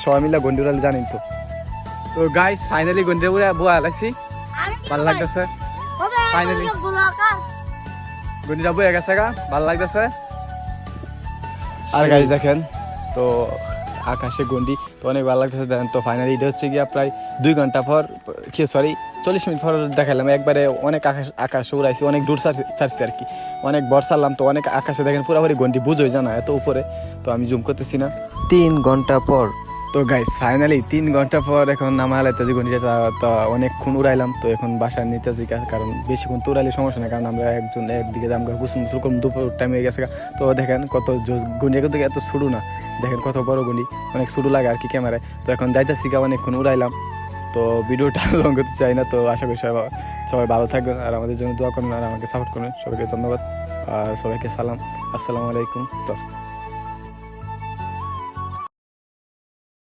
সবাই মিলে গন্ডি উড়ালে জানেন তো। তো গাইস ফাইনালি গন্ডি বোয়া লাগছি, ভালো লাগতেছে। ফাইনালি গন্ডিটা বয়ে গেছে গা, ভালো লাগতেছে। আর গাইস দেখেন তো আকাশে গন্ডি তো অনেক ভালো লাগতেছে দেখেন। তো ফাইনালি এটা হচ্ছে গিয়া প্রায় 2 ঘন্টা পর, কি সরি 40 মিনিট পর দেখালাম। একবারে অনেক আকাশ উড়াইছি, অনেক দূর ছাড়ছি আর কি, অনেক বর ছাড়লাম। তো অনেক আকাশে দেখেন পুরোপুরি গন্ডি বুঝোই জানা এত উপরে, তো আমি জুম করতেছি না। 3 ঘন্টা পর তো গাইস ফাইনালি 3 ঘন্টা পর এখন নামা হালাইতেছি গন্ডিটা। তো অনেকক্ষণ উড়াইলাম, তো এখন বাসায় নিতেছি, কারণ বেশিক্ষণ তো উড়াইলে সমস্যা নেই, কারণ আমরা একদিকে আমরা গুছুন মুসুল কম দুপুর টাইম হয়ে গেছে। তো দেখেন কত গন্ডি কিন্তু এত ছোটো না, দেখেন কত বড় গন্ডি, অনেক ছোটো লাগে আর কি ক্যামেরায়। তো এখন যাইতেছি অনেকক্ষণ উড়াইলাম। তো ভিডিওটা লং করতে চাই না। তো আশা করি সবাই ভালো থাকবেন আর আমাদের জন্য দোয়া করবেন আর আমাকে সাপোর্ট করবেন। সবাইকে ধন্যবাদ আর সবাইকে সালাম, আসসালামু আলাইকুম।